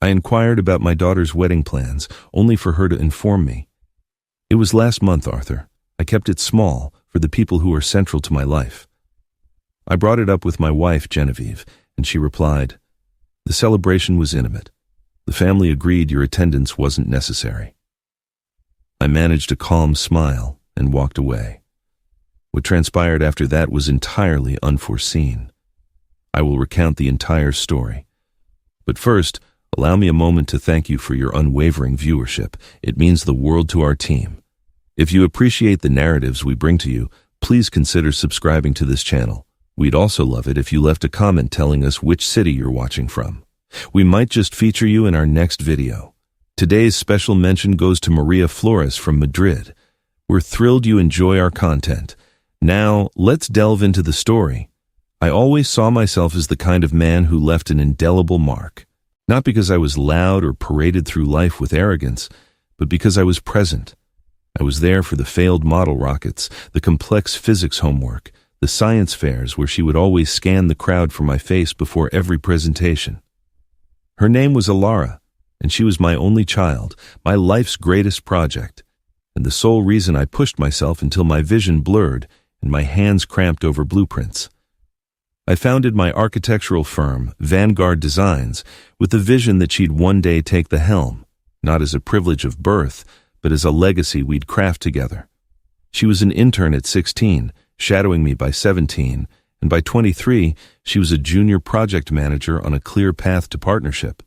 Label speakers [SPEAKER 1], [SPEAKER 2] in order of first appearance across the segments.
[SPEAKER 1] I inquired about my daughter's wedding plans, only for her to inform me. It was last month, Arthur. I kept it small for the people who are central to my life. I brought it up with my wife, Genevieve, and she replied, "The celebration was intimate. The family agreed your attendance wasn't necessary." I managed a calm smile and walked away. What transpired after that was entirely unforeseen. I will recount the entire story. But first, allow me a moment to thank you for your unwavering viewership. It means the world to our team. If you appreciate the narratives we bring to you, please consider subscribing to this channel. We'd also love it if you left a comment telling us which city you're watching from. We might just feature you in our next video. Today's special mention goes to Maria Flores from Madrid. We're thrilled you enjoy our content. Now, let's delve into the story. I always saw myself as the kind of man who left an indelible mark. Not because I was loud or paraded through life with arrogance, but because I was present. I was there for the failed model rockets, the complex physics homework, the science fairs where she would always scan the crowd for my face before every presentation. Her name was Alara, and she was my only child, my life's greatest project, and the sole reason I pushed myself until my vision blurred and my hands cramped over blueprints. I founded my architectural firm, Vanguard Designs, with the vision that she'd one day take the helm, not as a privilege of birth, but as a legacy we'd craft together. She was an intern at 16, shadowing me by 17, and by 23, she was a junior project manager on a clear path to partnership.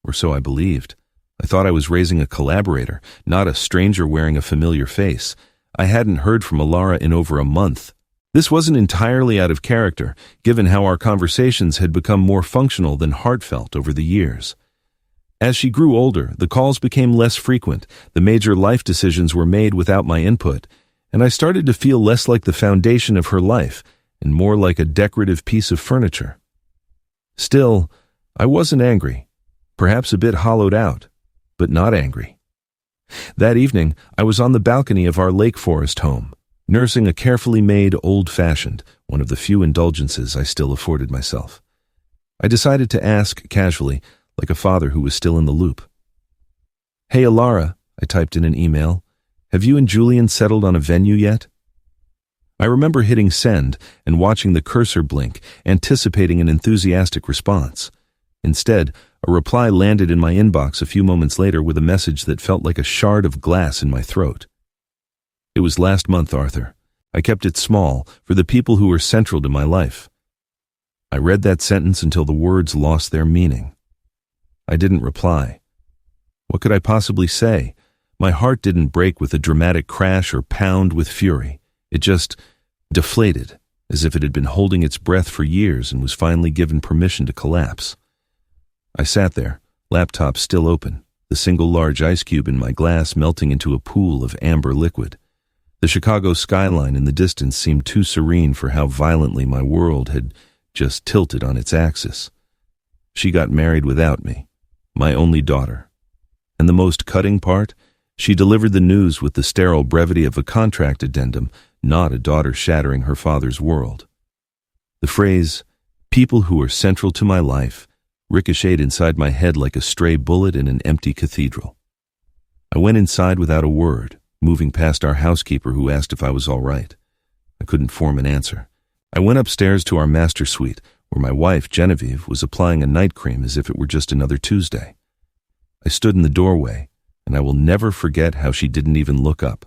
[SPEAKER 1] Or so I believed. I thought I was raising a collaborator, not a stranger wearing a familiar face. I hadn't heard from Alara in over a month. This wasn't entirely out of character, given how our conversations had become more functional than heartfelt over the years. As she grew older, the calls became less frequent, the major life decisions were made without my input, and I started to feel less like the foundation of her life and more like a decorative piece of furniture. Still, I wasn't angry, perhaps a bit hollowed out, but not angry. That evening, I was on the balcony of our Lake Forest home, nursing a carefully made old-fashioned, one of the few indulgences I still afforded myself. I decided to ask casually, like a father who was still in the loop. "Hey, Alara," I typed in an email, "have you and Julian settled on a venue yet?" I remember hitting send and watching the cursor blink, anticipating an enthusiastic response. Instead, a reply landed in my inbox a few moments later with a message that felt like a shard of glass in my throat. It was last month, Arthur. I kept it small for the people who were central to my life. I read that sentence until the words lost their meaning. I didn't reply. What could I possibly say? My heart didn't break with a dramatic crash or pound with fury. It just deflated, as if it had been holding its breath for years and was finally given permission to collapse. I sat there, laptop still open, the single large ice cube in my glass melting into a pool of amber liquid. The Chicago skyline in the distance seemed too serene for how violently my world had just tilted on its axis. She got married without me, my only daughter. And the most cutting part, she delivered the news with the sterile brevity of a contract addendum, not a daughter shattering her father's world. The phrase, "people who are central to my life," ricocheted inside my head like a stray bullet in an empty cathedral. I went inside without a word, moving past our housekeeper who asked if I was all right. I couldn't form an answer. I went upstairs to our master suite, where my wife, Genevieve, was applying a night cream as if it were just another Tuesday. I stood in the doorway, and I will never forget how she didn't even look up.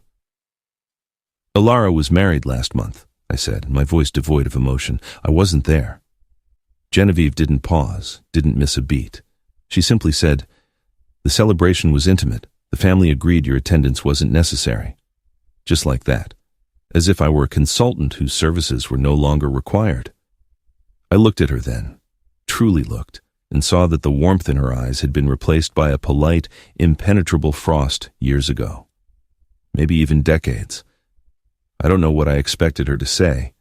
[SPEAKER 1] "Alara was married last month," I said, my voice devoid of emotion. I wasn't there. Genevieve didn't pause, didn't miss a beat. She simply said, "The celebration was intimate. The family agreed your attendance wasn't necessary." Just like that, as if I were a consultant whose services were no longer required. I looked at her then, truly looked, and saw that the warmth in her eyes had been replaced by a polite, impenetrable frost years ago. Maybe even decades. I don't know what I expected her to say.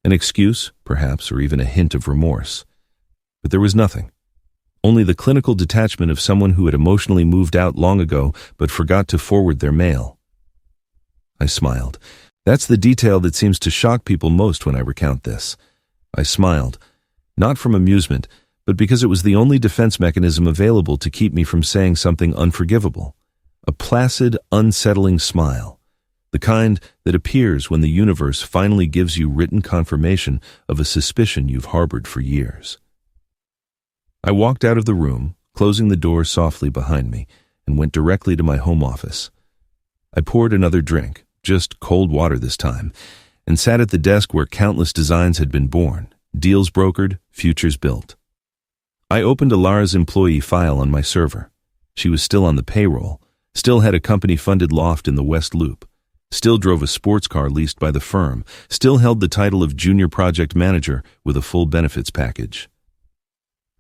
[SPEAKER 1] An excuse, perhaps, or even a hint of remorse. But there was nothing. Only the clinical detachment of someone who had emotionally moved out long ago but forgot to forward their mail. I smiled. That's the detail that seems to shock people most when I recount this. I smiled, not from amusement, but because it was the only defense mechanism available to keep me from saying something unforgivable. A placid, unsettling smile, the kind that appears when the universe finally gives you written confirmation of a suspicion you've harbored for years. I walked out of the room, closing the door softly behind me, and went directly to my home office. I poured another drink, just cold water this time, and sat at the desk where countless designs had been born, deals brokered, futures built. I opened Alara's employee file on my server. She was still on the payroll, still had a company-funded loft in the West Loop, still drove a sports car leased by the firm, still held the title of junior project manager with a full benefits package.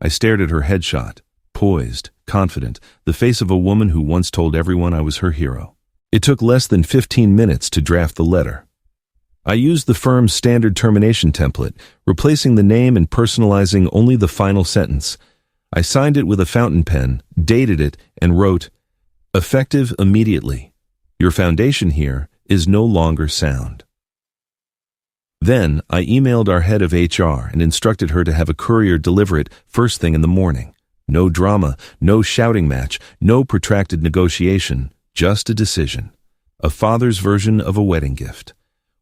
[SPEAKER 1] I stared at her headshot, poised, confident, the face of a woman who once told everyone I was her hero. It took less than 15 minutes to draft the letter. I used the firm's standard termination template, replacing the name and personalizing only the final sentence. I signed it with a fountain pen, dated it, and wrote, "Effective immediately. Your foundation here is no longer sound." Then I emailed our head of HR and instructed her to have a courier deliver it first thing in the morning. No drama, no shouting match, no protracted negotiation, just a decision. A father's version of a wedding gift.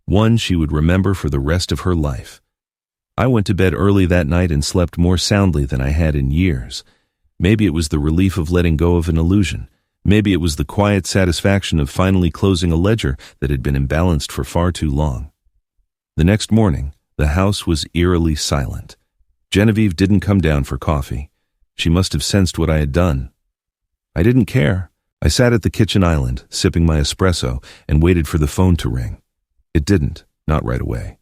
[SPEAKER 1] One she would remember for the rest of her life. I went to bed early that night and slept more soundly than I had in years. Maybe it was the relief of letting go of an illusion. Maybe it was the quiet satisfaction of finally closing a ledger that had been imbalanced for far too long. The next morning, the house was eerily silent. Genevieve didn't come down for coffee. She must have sensed what I had done. I didn't care. I sat at the kitchen island, sipping my espresso, and waited for the phone to ring. It didn't, not right away.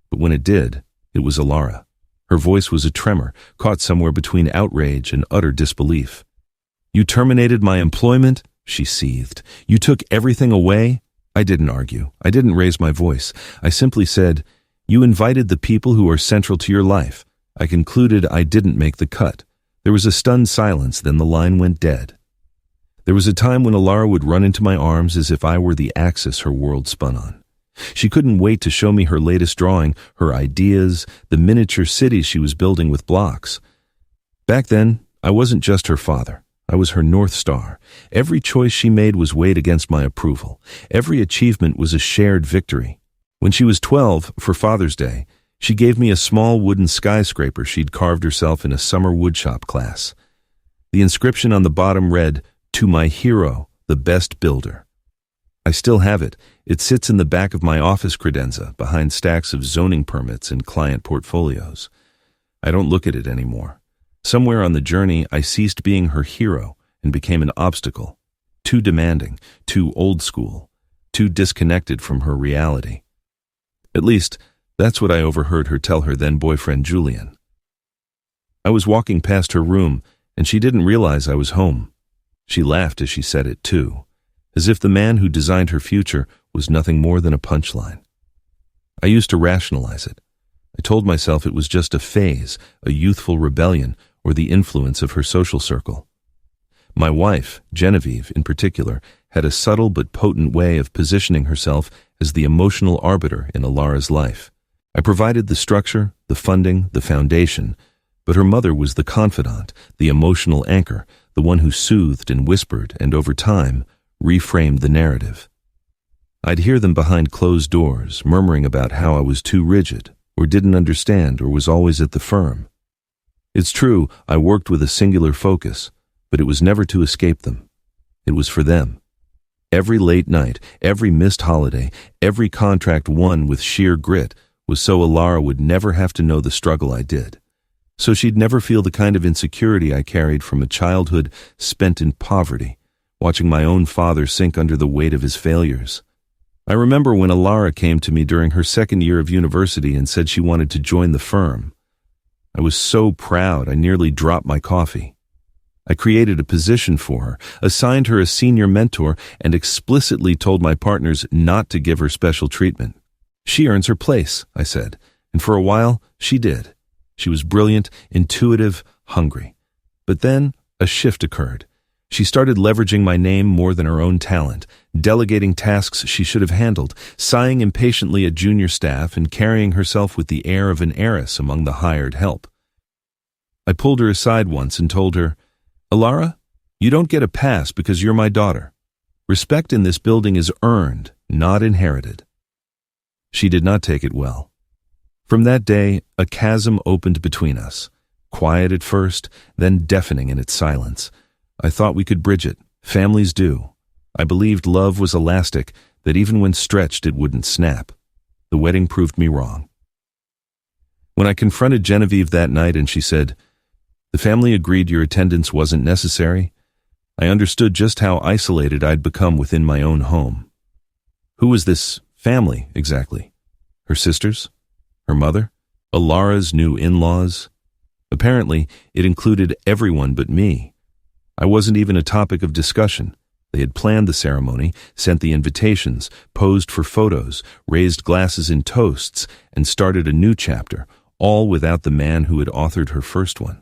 [SPEAKER 1] But when it did, it was Alara. Her voice was a tremor, caught somewhere between outrage and utter disbelief. "You terminated my employment?" she seethed. "You took everything away?" I didn't argue. I didn't raise my voice. I simply said, "You invited the people who are central to your life." I concluded I didn't make the cut. There was a stunned silence, then the line went dead. There was a time when Alara would run into my arms as if I were the axis her world spun on. She couldn't wait to show me her latest drawing, her ideas, the miniature cities she was building with blocks. Back then, I wasn't just her father. I was her North Star. Every choice she made was weighed against my approval. Every achievement was a shared victory. When she was 12, for Father's Day, she gave me a small wooden skyscraper she'd carved herself in a summer woodshop class. The inscription on the bottom read, "To my hero, the best builder." I still have it. It sits in the back of my office credenza, behind stacks of zoning permits and client portfolios. I don't look at it anymore. Somewhere on the journey, I ceased being her hero and became an obstacle. Too demanding, too old school, too disconnected from her reality. At least, that's what I overheard her tell her then-boyfriend Julian. I was walking past her room, and she didn't realize I was home. She laughed as she said it, too, as if the man who designed her future was nothing more than a punchline. I used to rationalize it. I told myself it was just a phase, a youthful rebellion, or the influence of her social circle. My wife, Genevieve in particular, had a subtle but potent way of positioning herself as the emotional arbiter in Alara's life. I provided the structure, the funding, the foundation, but her mother was the confidant, the emotional anchor, the one who soothed and whispered and, over time, reframed the narrative. I'd hear them behind closed doors, murmuring about how I was too rigid, or didn't understand, or was always at the firm. It's true, I worked with a singular focus, but it was never to escape them. It was for them. Every late night, every missed holiday, every contract won with sheer grit was so Alara would never have to know the struggle I did. So she'd never feel the kind of insecurity I carried from a childhood spent in poverty, watching my own father sink under the weight of his failures. I remember when Alara came to me during her second year of university and said she wanted to join the firm. I was so proud I nearly dropped my coffee. I created a position for her, assigned her a senior mentor, and explicitly told my partners not to give her special treatment. She earns her place, I said, and for a while, she did. She was brilliant, intuitive, hungry. But then, a shift occurred. She started leveraging my name more than her own talent, delegating tasks she should have handled, sighing impatiently at junior staff, and carrying herself with the air of an heiress among the hired help. I pulled her aside once and told her, "Alara, you don't get a pass because you're my daughter. Respect in this building is earned, not inherited." She did not take it well. From that day, a chasm opened between us, quiet at first, then deafening in its silence. I thought we could bridge it. Families do. I believed love was elastic, that even when stretched it wouldn't snap. The wedding proved me wrong. When I confronted Genevieve that night and she said, "The family agreed your attendance wasn't necessary," I understood just how isolated I'd become within my own home. Who was this family, exactly? Her sisters? Her mother? Alara's new in-laws? Apparently, it included everyone but me. I wasn't even a topic of discussion. They had planned the ceremony, sent the invitations, posed for photos, raised glasses in toasts, and started a new chapter, all without the man who had authored her first one.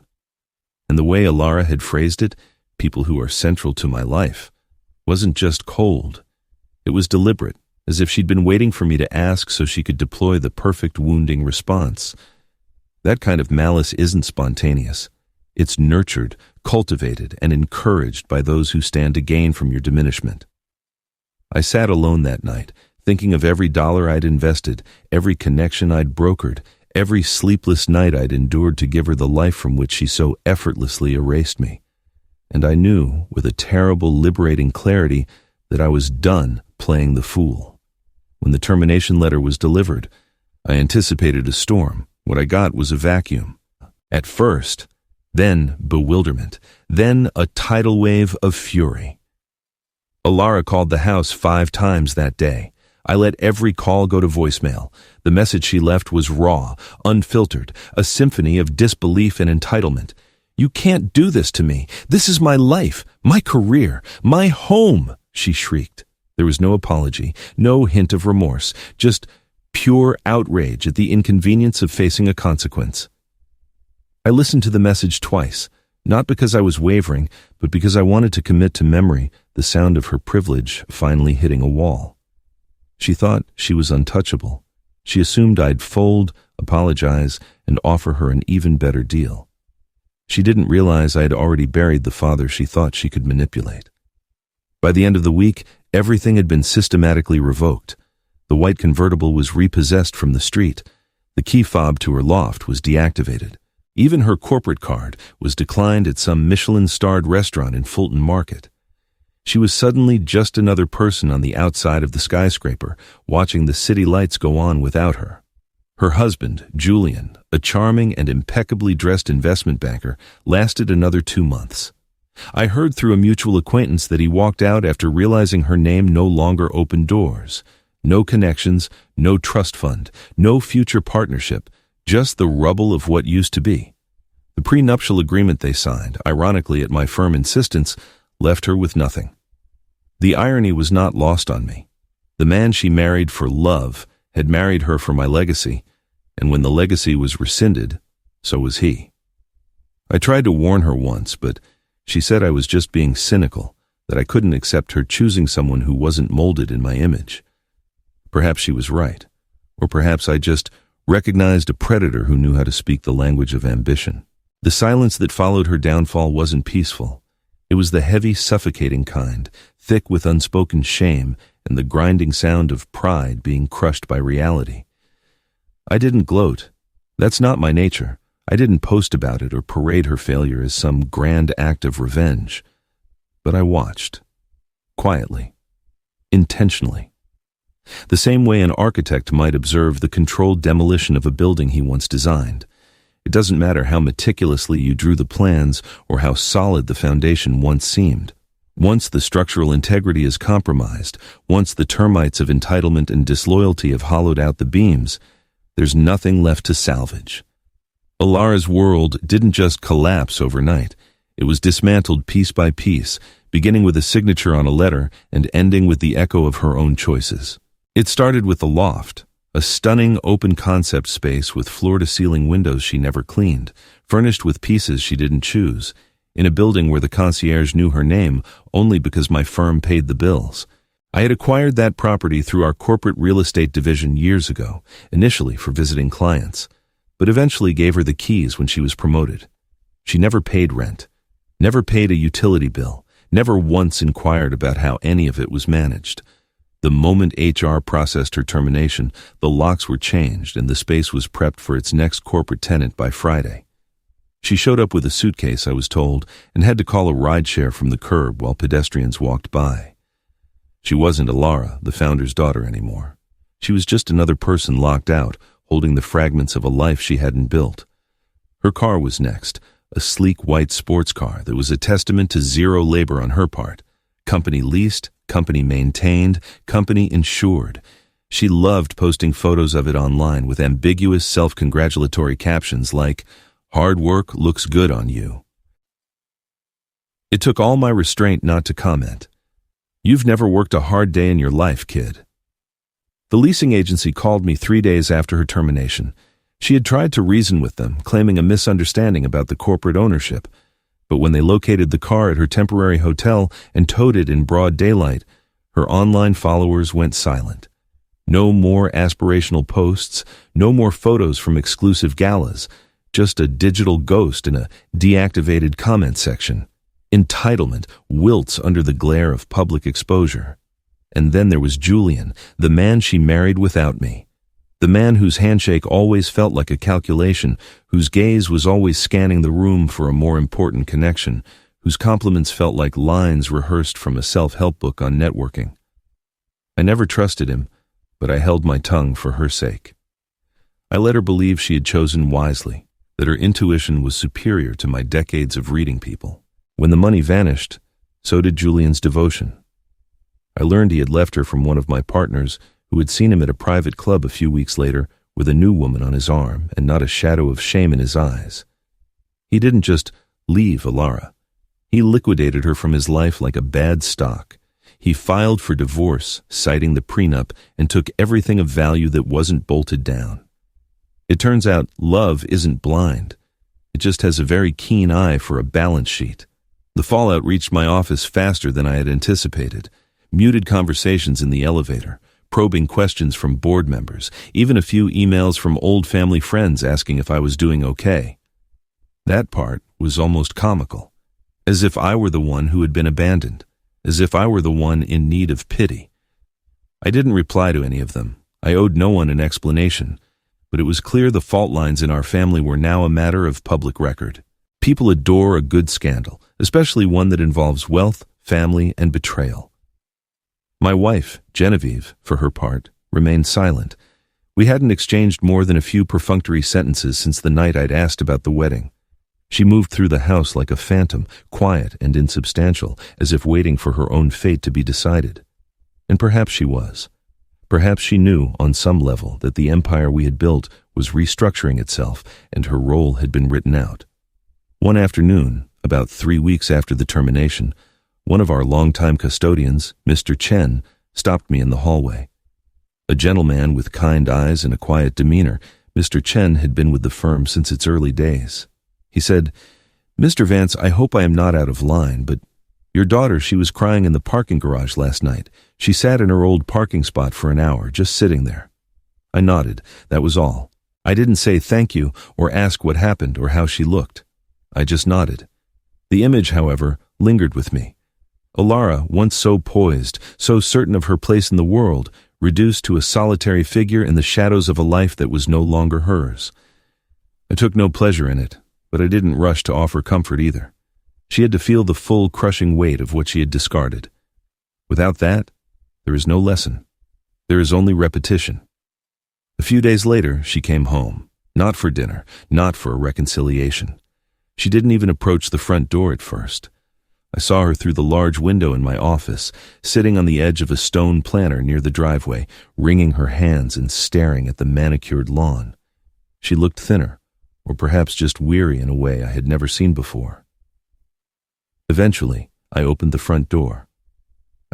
[SPEAKER 1] And the way Alara had phrased it, "people who are central to my life," wasn't just cold. It was deliberate, as if she'd been waiting for me to ask so she could deploy the perfect wounding response. That kind of malice isn't spontaneous. It's nurtured, cultivated, and encouraged by those who stand to gain from your diminishment. I sat alone that night, thinking of every dollar I'd invested, every connection I'd brokered, every sleepless night I'd endured to give her the life from which she so effortlessly erased me. And I knew, with a terrible, liberating clarity, that I was done playing the fool. When the termination letter was delivered, I anticipated a storm. What I got was a vacuum. At first, then bewilderment, then a tidal wave of fury. Alara called the house 5 times that day. I let every call go to voicemail. The message she left was raw, unfiltered, a symphony of disbelief and entitlement. "You can't do this to me. This is my life, my career, my home," she shrieked. There was no apology, no hint of remorse, just pure outrage at the inconvenience of facing a consequence. I listened to the message twice, not because I was wavering, but because I wanted to commit to memory the sound of her privilege finally hitting a wall. She thought she was untouchable. She assumed I'd fold, apologize, and offer her an even better deal. She didn't realize I had already buried the father she thought she could manipulate. By the end of the week, everything had been systematically revoked. The white convertible was repossessed from the street. The key fob to her loft was deactivated. Even her corporate card was declined at some Michelin-starred restaurant in Fulton Market. She was suddenly just another person on the outside of the skyscraper, watching the city lights go on without her. Her husband, Julian, a charming and impeccably dressed investment banker, lasted another 2 months. I heard through a mutual acquaintance that he walked out after realizing her name no longer opened doors. No connections, no trust fund, no future partnership, just the rubble of what used to be. The prenuptial agreement they signed, ironically at my firm insistence, left her with nothing. The irony was not lost on me. The man she married for love had married her for my legacy, and when the legacy was rescinded, so was he. I tried to warn her once, but she said I was just being cynical, that I couldn't accept her choosing someone who wasn't molded in my image. Perhaps she was right, or perhaps I just recognized a predator who knew how to speak the language of ambition. The silence that followed her downfall wasn't peaceful. It was the heavy, suffocating kind, thick with unspoken shame and the grinding sound of pride being crushed by reality. I didn't gloat. That's not my nature. I didn't post about it or parade her failure as some grand act of revenge. But I watched. Quietly. Intentionally. The same way an architect might observe the controlled demolition of a building he once designed. It doesn't matter how meticulously you drew the plans or how solid the foundation once seemed. Once the structural integrity is compromised, once the termites of entitlement and disloyalty have hollowed out the beams, there's nothing left to salvage. Alara's world didn't just collapse overnight. It was dismantled piece by piece, beginning with a signature on a letter and ending with the echo of her own choices. It started with the loft, a stunning open-concept space with floor-to-ceiling windows she never cleaned, furnished with pieces she didn't choose, in a building where the concierge knew her name only because my firm paid the bills. I had acquired that property through our corporate real estate division years ago, initially for visiting clients, but eventually gave her the keys when she was promoted. She never paid rent, never paid a utility bill, never once inquired about how any of it was managed. The moment HR processed her termination, the locks were changed and the space was prepped for its next corporate tenant by Friday. She showed up with a suitcase, I was told, and had to call a rideshare from the curb while pedestrians walked by. She wasn't Alara, the founder's daughter, anymore. She was just another person locked out, holding the fragments of a life she hadn't built. Her car was next, a sleek white sports car that was a testament to zero labor on her part. Company leased, company maintained, company insured. She loved posting photos of it online with ambiguous self-congratulatory captions like, "Hard work looks good on you." It took all my restraint not to comment. "You've never worked a hard day in your life, kid." The leasing agency called me 3 days after her termination. She had tried to reason with them, claiming a misunderstanding about the corporate ownership. But when they located the car at her temporary hotel and towed it in broad daylight, her online followers went silent. No more aspirational posts, no more photos from exclusive galas, just a digital ghost in a deactivated comment section. Entitlement wilts under the glare of public exposure. And then there was Julian, the man she married without me. The man whose handshake always felt like a calculation, whose gaze was always scanning the room for a more important connection, whose compliments felt like lines rehearsed from a self-help book on networking. I never trusted him, but I held my tongue for her sake. I let her believe she had chosen wisely, that her intuition was superior to my decades of reading people. When the money vanished, so did Julian's devotion. I learned he had left her from one of my partners who had seen him at a private club a few weeks later with a new woman on his arm and not a shadow of shame in his eyes. He didn't just leave Alara. He liquidated her from his life like a bad stock. He filed for divorce, citing the prenup, and took everything of value that wasn't bolted down. It turns out love isn't blind. It just has a very keen eye for a balance sheet. The fallout reached my office faster than I had anticipated. Muted conversations in the elevator, probing questions from board members, even a few emails from old family friends asking if I was doing okay. That part was almost comical, as if I were the one who had been abandoned, as if I were the one in need of pity. I didn't reply to any of them. I owed no one an explanation, but it was clear the fault lines in our family were now a matter of public record. People adore a good scandal, especially one that involves wealth, family, and betrayal. My wife, Genevieve, for her part, remained silent. We hadn't exchanged more than a few perfunctory sentences since the night I'd asked about the wedding. She moved through the house like a phantom, quiet and insubstantial, as if waiting for her own fate to be decided. And perhaps she was. Perhaps she knew, on some level, that the empire we had built was restructuring itself, and her role had been written out. One afternoon, about 3 weeks after the termination, one of our longtime custodians, Mr. Chen, stopped me in the hallway. A gentleman with kind eyes and a quiet demeanor, Mr. Chen had been with the firm since its early days. He said, "Mr. Vance, I hope I am not out of line, but your daughter, she was crying in the parking garage last night. She sat in her old parking spot for an hour, just sitting there." I nodded. That was all. I didn't say thank you or ask what happened or how she looked. I just nodded. The image, however, lingered with me. Alara, once so poised, so certain of her place in the world, reduced to a solitary figure in the shadows of a life that was no longer hers. I took no pleasure in it, but I didn't rush to offer comfort either. She had to feel the full crushing weight of what she had discarded. Without that, there is no lesson. There is only repetition. A few days later, she came home, not for dinner, not for a reconciliation. She didn't even approach the front door at first. I saw her through the large window in my office, sitting on the edge of a stone planter near the driveway, wringing her hands and staring at the manicured lawn. She looked thinner, or perhaps just weary in a way I had never seen before. Eventually, I opened the front door.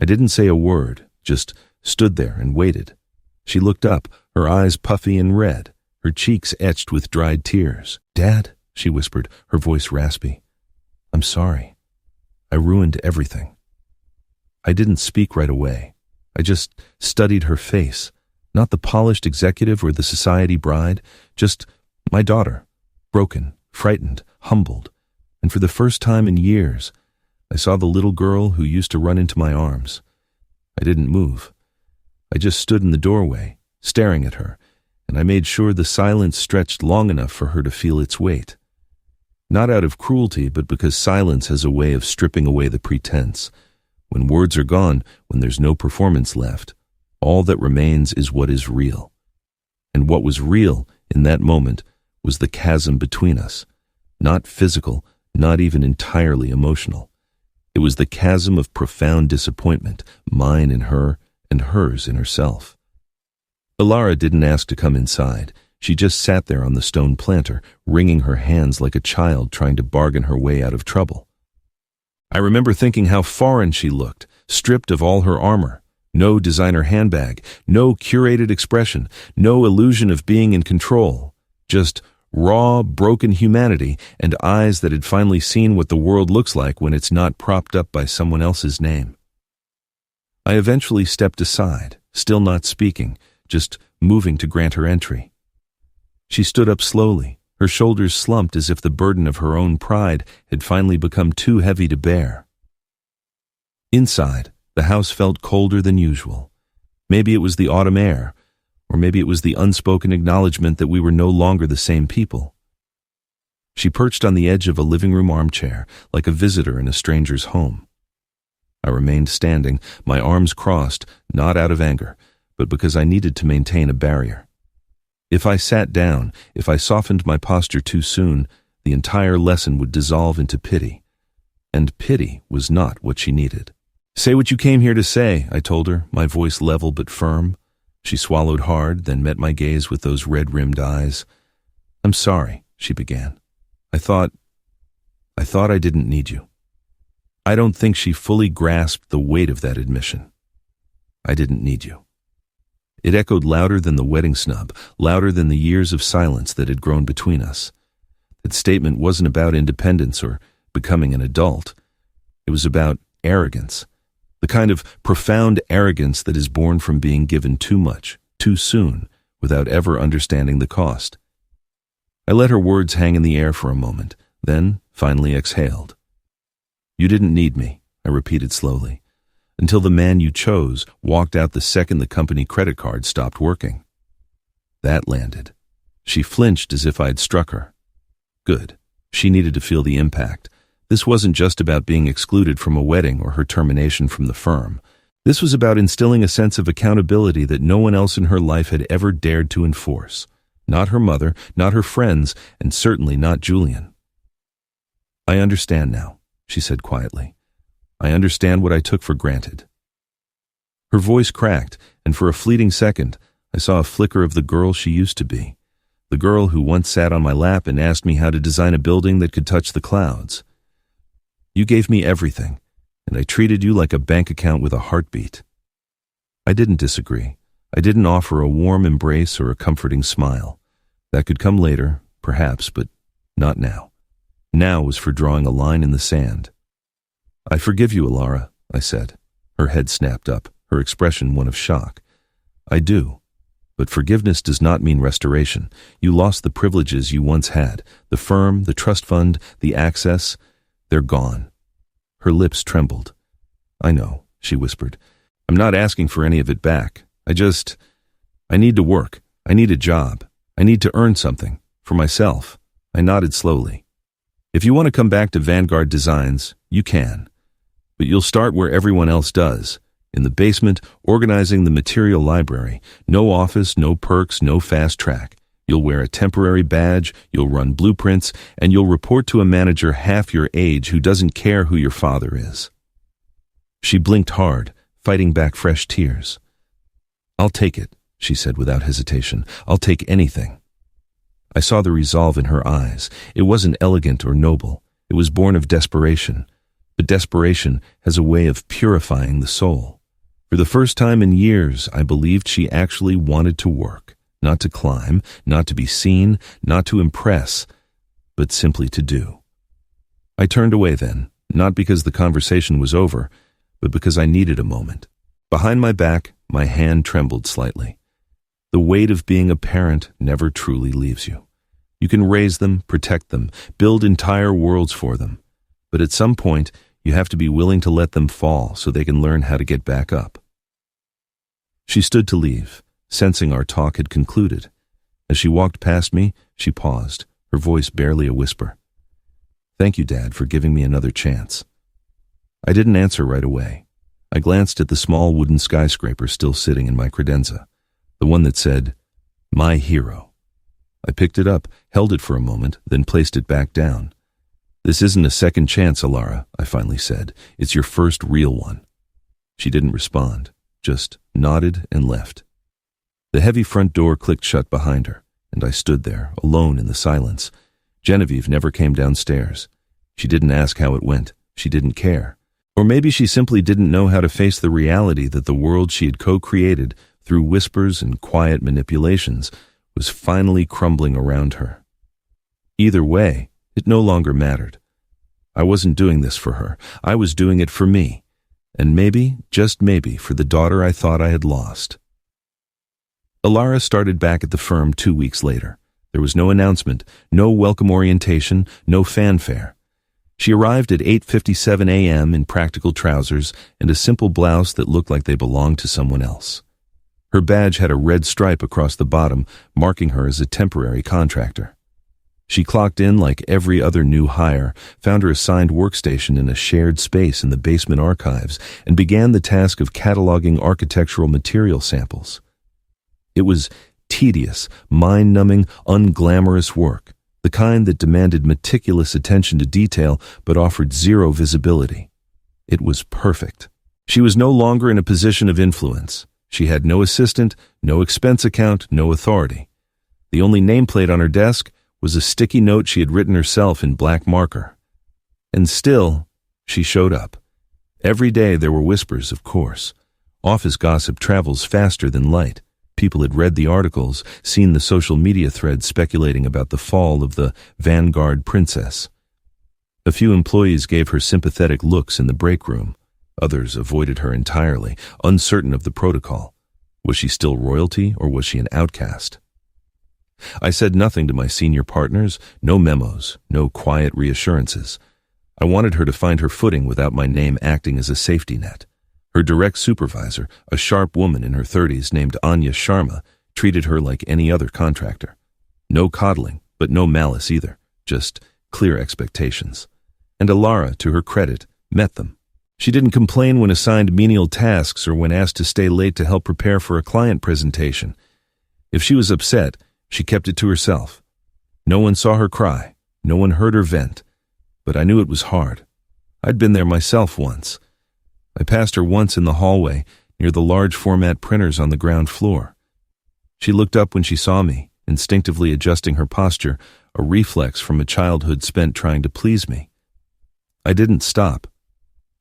[SPEAKER 1] I didn't say a word, just stood there and waited. She looked up, her eyes puffy and red, her cheeks etched with dried tears. "Dad," she whispered, her voice raspy. "I'm sorry. I ruined everything." I didn't speak right away. I just studied her face, not the polished executive or the society bride, just my daughter, broken, frightened, humbled, and for the first time in years, I saw the little girl who used to run into my arms. I didn't move. I just stood in the doorway, staring at her, and I made sure the silence stretched long enough for her to feel its weight. Not out of cruelty, but because silence has a way of stripping away the pretense. When words are gone, when there's no performance left, all that remains is what is real. And what was real in that moment was the chasm between us. Not physical, not even entirely emotional. It was the chasm of profound disappointment, mine in her and hers in herself. Alara didn't ask to come inside. She just sat there on the stone planter, wringing her hands like a child trying to bargain her way out of trouble. I remember thinking how foreign she looked, stripped of all her armor. No designer handbag, no curated expression, no illusion of being in control. Just raw, broken humanity and eyes that had finally seen what the world looks like when it's not propped up by someone else's name. I eventually stepped aside, still not speaking, just moving to grant her entry. She stood up slowly, her shoulders slumped as if the burden of her own pride had finally become too heavy to bear. Inside, the house felt colder than usual. Maybe it was the autumn air, or maybe it was the unspoken acknowledgement that we were no longer the same people. She perched on the edge of a living room armchair, like a visitor in a stranger's home. I remained standing, my arms crossed, not out of anger, but because I needed to maintain a barrier. If I sat down, if I softened my posture too soon, the entire lesson would dissolve into pity. And pity was not what she needed. "Say what you came here to say," I told her, my voice level but firm. She swallowed hard, then met my gaze with those red-rimmed eyes. "I'm sorry," she began. I thought I didn't need you." I don't think she fully grasped the weight of that admission. I didn't need you. It echoed louder than the wedding snub, louder than the years of silence that had grown between us. That statement wasn't about independence or becoming an adult. It was about arrogance, the kind of profound arrogance that is born from being given too much, too soon, without ever understanding the cost. I let her words hang in the air for a moment, then finally exhaled. "You didn't need me," I repeated slowly, "until the man you chose walked out the second the company credit card stopped working." That landed. She flinched as if I'd struck her. Good. She needed to feel the impact. This wasn't just about being excluded from a wedding or her termination from the firm. This was about instilling a sense of accountability that no one else in her life had ever dared to enforce. Not her mother, not her friends, and certainly not Julian. "I understand now," she said quietly. "I understand what I took for granted." Her voice cracked, and for a fleeting second, I saw a flicker of the girl she used to be. The girl who once sat on my lap and asked me how to design a building that could touch the clouds. "You gave me everything, and I treated you like a bank account with a heartbeat." I didn't disagree. I didn't offer a warm embrace or a comforting smile. That could come later, perhaps, but not now. Now was for drawing a line in the sand. "I forgive you, Alara," I said. Her head snapped up, her expression one of shock. "I do. But forgiveness does not mean restoration. You lost the privileges you once had. The firm, the trust fund, the access. They're gone." Her lips trembled. "I know," she whispered. "I'm not asking for any of it back. I need to work. I need a job. I need to earn something. For myself." I nodded slowly. "If you want to come back to Vanguard Designs, you can. But you'll start where everyone else does. In the basement, organizing the material library. No office, no perks, no fast track. You'll wear a temporary badge, you'll run blueprints, and you'll report to a manager half your age who doesn't care who your father is." She blinked hard, fighting back fresh tears. "I'll take it," she said without hesitation. "I'll take anything." I saw the resolve in her eyes. It wasn't elegant or noble. It was born of desperation. But desperation has a way of purifying the soul. For the first time in years, I believed she actually wanted to work. Not to climb, not to be seen, not to impress, but simply to do. I turned away then, not because the conversation was over, but because I needed a moment. Behind my back, my hand trembled slightly. The weight of being a parent never truly leaves you. You can raise them, protect them, build entire worlds for them. But at some point, you have to be willing to let them fall so they can learn how to get back up. She stood to leave, sensing our talk had concluded. As she walked past me, she paused, her voice barely a whisper. "Thank you, Dad, for giving me another chance." I didn't answer right away. I glanced at the small wooden skyscraper still sitting in my credenza, the one that said, "My Hero." I picked it up, held it for a moment, then placed it back down. "This isn't a second chance, Alara," I finally said. "It's your first real one." She didn't respond, just nodded and left. The heavy front door clicked shut behind her, and I stood there, alone in the silence. Genevieve never came downstairs. She didn't ask how it went. She didn't care. Or maybe she simply didn't know how to face the reality that the world she had co-created through whispers and quiet manipulations was finally crumbling around her. Either way, it no longer mattered. I wasn't doing this for her. I was doing it for me. And maybe, just maybe, for the daughter I thought I had lost. Alara started back at the firm 2 weeks later. There was no announcement, no welcome orientation, no fanfare. She arrived at 8:57 a.m. in practical trousers and a simple blouse that looked like they belonged to someone else. Her badge had a red stripe across the bottom, marking her as a temporary contractor. She clocked in like every other new hire, found her assigned workstation in a shared space in the basement archives, and began the task of cataloging architectural material samples. It was tedious, mind-numbing, unglamorous work, the kind that demanded meticulous attention to detail but offered zero visibility. It was perfect. She was no longer in a position of influence. She had no assistant, no expense account, no authority. The only nameplate on her desk was a sticky note she had written herself in black marker. And still, she showed up. Every day there were whispers, of course. Office gossip travels faster than light. People had read the articles, seen the social media threads speculating about the fall of the Vanguard princess. A few employees gave her sympathetic looks in the break room. Others avoided her entirely, uncertain of the protocol. Was she still royalty, or was she an outcast? I said nothing to my senior partners, no memos, no quiet reassurances. I wanted her to find her footing without my name acting as a safety net. Her direct supervisor, a sharp woman in her 30s named Anya Sharma, treated her like any other contractor. No coddling, but no malice either, just clear expectations. And Alara, to her credit, met them. She didn't complain when assigned menial tasks or when asked to stay late to help prepare for a client presentation. If she was upset, she kept it to herself. No one saw her cry, no one heard her vent, but I knew it was hard. I'd been there myself once. I passed her once in the hallway, near the large format printers on the ground floor. She looked up when she saw me, instinctively adjusting her posture, a reflex from a childhood spent trying to please me. I didn't stop.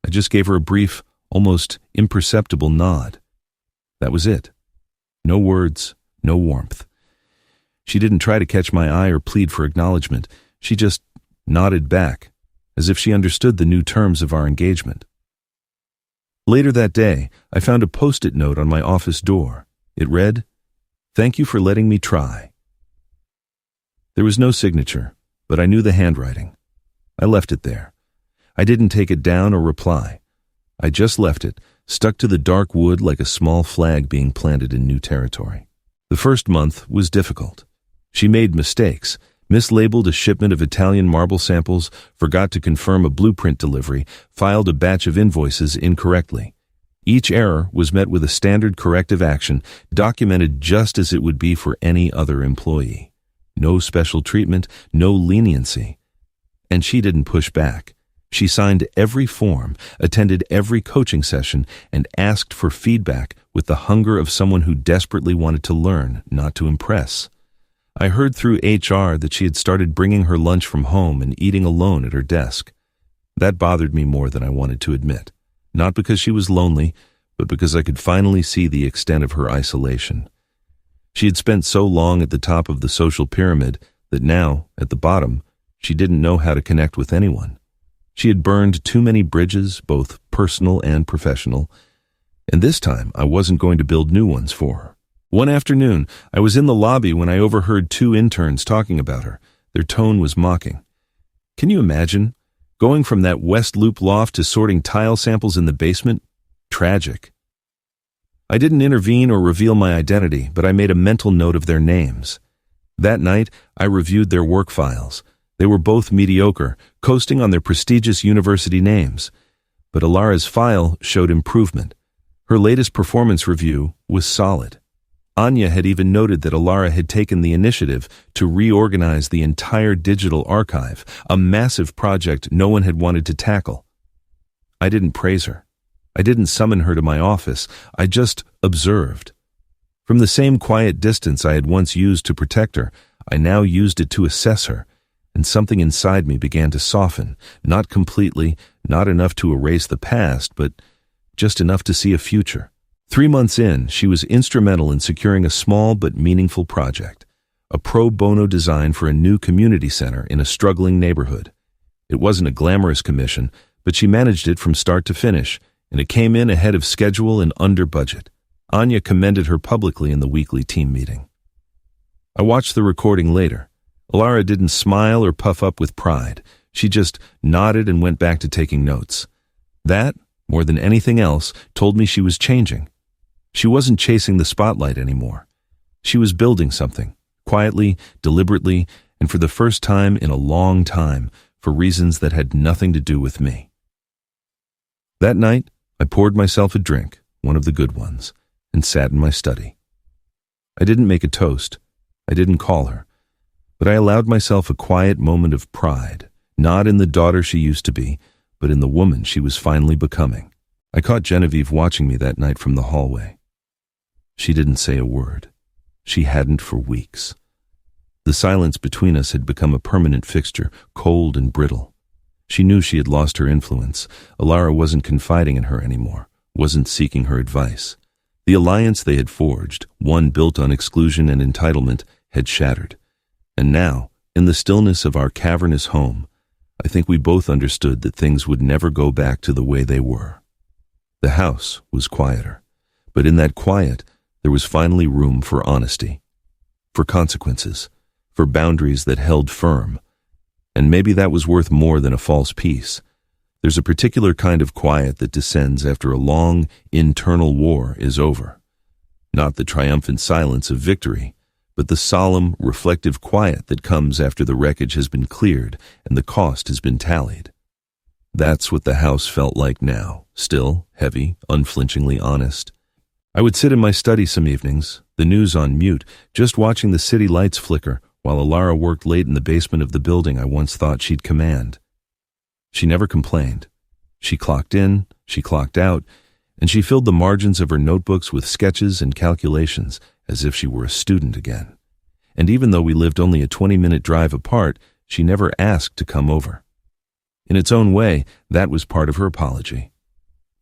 [SPEAKER 1] I just gave her a brief, almost imperceptible nod. That was it. No words, no warmth. She didn't try to catch my eye or plead for acknowledgement. She just nodded back, as if she understood the new terms of our engagement. Later that day, I found a post-it note on my office door. It read, "Thank you for letting me try." There was no signature, but I knew the handwriting. I left it there. I didn't take it down or reply. I just left it, stuck to the dark wood like a small flag being planted in new territory. The first month was difficult. She made mistakes, mislabeled a shipment of Italian marble samples, forgot to confirm a blueprint delivery, filed a batch of invoices incorrectly. Each error was met with a standard corrective action, documented just as it would be for any other employee. No special treatment, no leniency. And she didn't push back. She signed every form, attended every coaching session, and asked for feedback with the hunger of someone who desperately wanted to learn, not to impress. I heard through HR that she had started bringing her lunch from home and eating alone at her desk. That bothered me more than I wanted to admit, not because she was lonely, but because I could finally see the extent of her isolation. She had spent so long at the top of the social pyramid that now, at the bottom, she didn't know how to connect with anyone. She had burned too many bridges, both personal and professional, and this time I wasn't going to build new ones for her. One afternoon, I was in the lobby when I overheard two interns talking about her. Their tone was mocking. Can you imagine? Going from that West Loop loft to sorting tile samples in the basement? Tragic. I didn't intervene or reveal my identity, but I made a mental note of their names. That night, I reviewed their work files. They were both mediocre, coasting on their prestigious university names. But Alara's file showed improvement. Her latest performance review was solid. Anya had even noted that Alara had taken the initiative to reorganize the entire digital archive, a massive project no one had wanted to tackle. I didn't praise her. I didn't summon her to my office. I just observed. From the same quiet distance I had once used to protect her, I now used it to assess her, and something inside me began to soften, not completely, not enough to erase the past, but just enough to see a future. 3 months in, she was instrumental in securing a small but meaningful project, a pro bono design for a new community center in a struggling neighborhood. It wasn't a glamorous commission, but she managed it from start to finish, and it came in ahead of schedule and under budget. Anya commended her publicly in the weekly team meeting. I watched the recording later. Alara didn't smile or puff up with pride. She just nodded and went back to taking notes. That, more than anything else, told me she was changing. She wasn't chasing the spotlight anymore. She was building something, quietly, deliberately, and for the first time in a long time, for reasons that had nothing to do with me. That night, I poured myself a drink, one of the good ones, and sat in my study. I didn't make a toast. I didn't call her. But I allowed myself a quiet moment of pride, not in the daughter she used to be, but in the woman she was finally becoming. I caught Genevieve watching me that night from the hallway. She didn't say a word. She hadn't for weeks. The silence between us had become a permanent fixture, cold and brittle. She knew she had lost her influence. Alara wasn't confiding in her anymore, wasn't seeking her advice. The alliance they had forged, one built on exclusion and entitlement, had shattered. And now, in the stillness of our cavernous home, I think we both understood that things would never go back to the way they were. The house was quieter, but in that quiet, there was finally room for honesty, for consequences, for boundaries that held firm. And maybe that was worth more than a false peace. There's a particular kind of quiet that descends after a long internal war is over. Not the triumphant silence of victory, but the solemn, reflective quiet that comes after the wreckage has been cleared and the cost has been tallied. That's what the house felt like now, still, heavy, unflinchingly honest. I would sit in my study some evenings, the news on mute, just watching the city lights flicker, while Alara worked late in the basement of the building I once thought she'd command. She never complained. She clocked in, she clocked out, and she filled the margins of her notebooks with sketches and calculations, as if she were a student again. And even though we lived only a 20-minute drive apart, she never asked to come over. In its own way, that was part of her apology.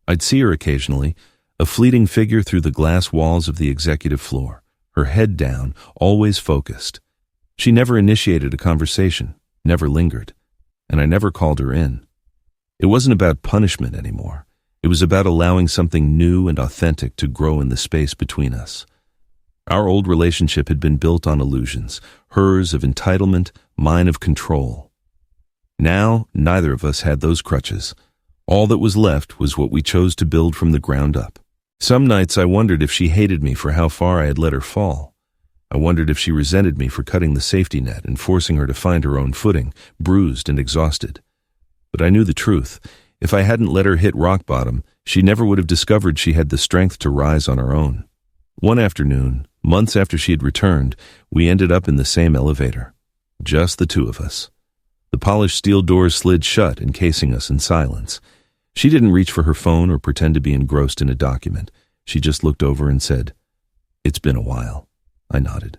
[SPEAKER 1] I'd see her occasionally, a fleeting figure through the glass walls of the executive floor, her head down, always focused. She never initiated a conversation, never lingered, and I never called her in. It wasn't about punishment anymore. It was about allowing something new and authentic to grow in the space between us. Our old relationship had been built on illusions, hers of entitlement, mine of control. Now, neither of us had those crutches. All that was left was what we chose to build from the ground up. Some nights I wondered if she hated me for how far I had let her fall. I wondered if she resented me for cutting the safety net and forcing her to find her own footing, bruised and exhausted. But I knew the truth. If I hadn't let her hit rock bottom, she never would have discovered she had the strength to rise on her own. One afternoon, months after she had returned, we ended up in the same elevator. Just the two of us. The polished steel doors slid shut, encasing us in silence. She didn't reach for her phone or pretend to be engrossed in a document. She just looked over and said, "It's been a while." I nodded.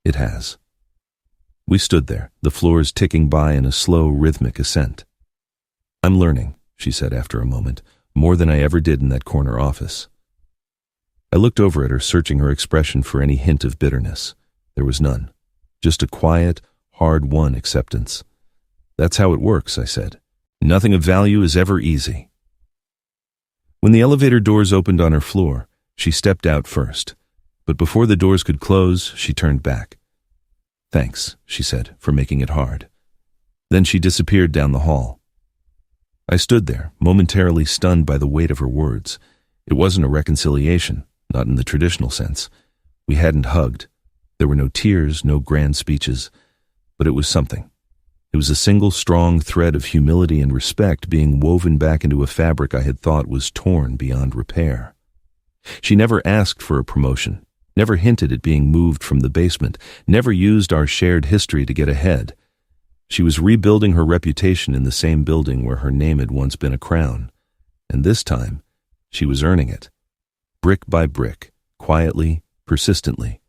[SPEAKER 1] It has. We stood there, the floors ticking by in a slow, rhythmic ascent. "I'm learning," she said after a moment, "more than I ever did in that corner office." I looked over at her, searching her expression for any hint of bitterness. There was none. Just a quiet, hard-won acceptance. "That's how it works," I said. "Nothing of value is ever easy." When the elevator doors opened on her floor, she stepped out first. but before the doors could close, she turned back. "Thanks," she said, "for making it hard." Then she disappeared down the hall. I stood there, momentarily stunned by the weight of her words. It wasn't a reconciliation, not in the traditional sense. We hadn't hugged. There were no tears, no grand speeches, but it was something. It was a single strong thread of humility and respect being woven back into a fabric I had thought was torn beyond repair. She never asked for a promotion, never hinted at being moved from the basement, never used our shared history to get ahead. She was rebuilding her reputation in the same building where her name had once been a crown, and this time she was earning it, brick by brick, quietly, persistently.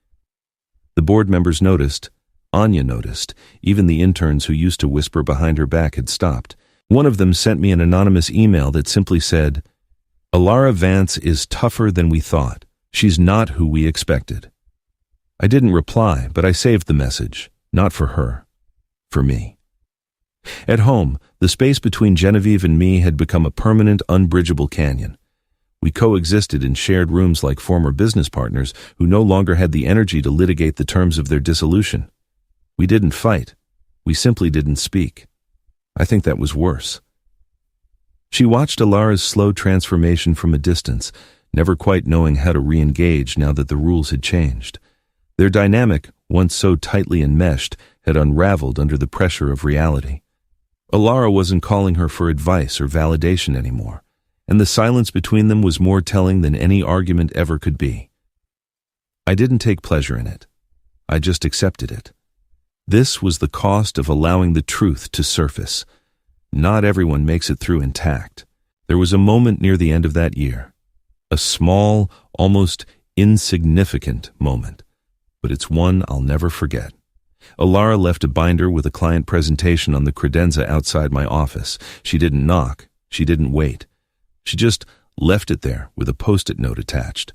[SPEAKER 1] The board members noticed. Anya noticed. Even the interns who used to whisper behind her back had stopped. One of them sent me an anonymous email that simply said, "Alara Vance is tougher than we thought. She's not who we expected." I didn't reply, but I saved the message, not for her, for me. At home, the space between Genevieve and me had become a permanent, unbridgeable canyon. We coexisted in shared rooms like former business partners who no longer had the energy to litigate the terms of their dissolution. We didn't fight. We simply didn't speak. I think that was worse. She watched Alara's slow transformation from a distance, never quite knowing how to re-engage now that the rules had changed. Their dynamic, once so tightly enmeshed, had unraveled under the pressure of reality. Alara wasn't calling her for advice or validation anymore, and the silence between them was more telling than any argument ever could be. I didn't take pleasure in it. I just accepted it. This was the cost of allowing the truth to surface. Not everyone makes it through intact. There was a moment near the end of that year. A small, almost insignificant moment. But it's one I'll never forget. Alara left a binder with a client presentation on the credenza outside my office. She didn't knock. She didn't wait. She just left it there with a post-it note attached.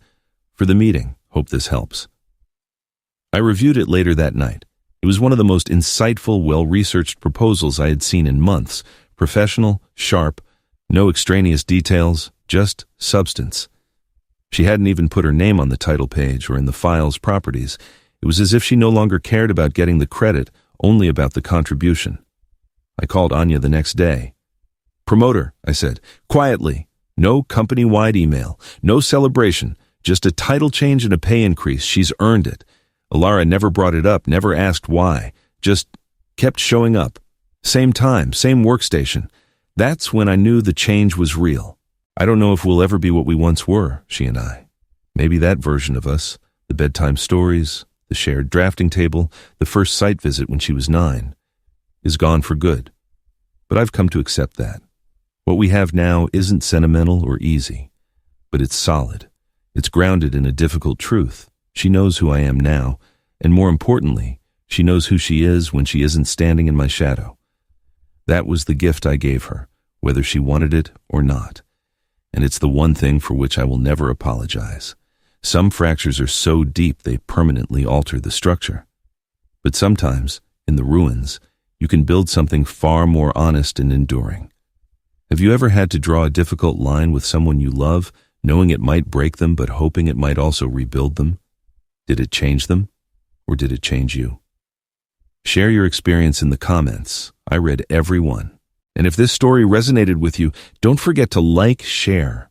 [SPEAKER 1] "For the meeting, hope this helps." I reviewed it later that night. It was one of the most insightful, well-researched proposals I had seen in months. Professional, sharp, no extraneous details, just substance. She hadn't even put her name on the title page or in the file's properties. It was as if she no longer cared about getting the credit, only about the contribution. I called Anya the next day. "Promoter," I said, "quietly. No company-wide email, no celebration, just a title change and a pay increase. She's earned it. Alara never brought it up, never asked why, just kept showing up. Same time, same workstation. That's when I knew the change was real. I don't know if we'll ever be what we once were, she and I. Maybe that version of us, the bedtime stories, the shared drafting table, the first site visit when she was 9, is gone for good. But I've come to accept that. What we have now isn't sentimental or easy, but it's solid. It's grounded in a difficult truth. She knows who I am now, and more importantly, she knows who she is when she isn't standing in my shadow. That was the gift I gave her, whether she wanted it or not. And it's the one thing for which I will never apologize. Some fractures are so deep they permanently alter the structure. But sometimes, in the ruins, you can build something far more honest and enduring. Have you ever had to draw a difficult line with someone you love, knowing it might break them but hoping it might also rebuild them? Did it change them, or did it change you? Share your experience in the comments. I read every one. And if this story resonated with you, don't forget to like, share,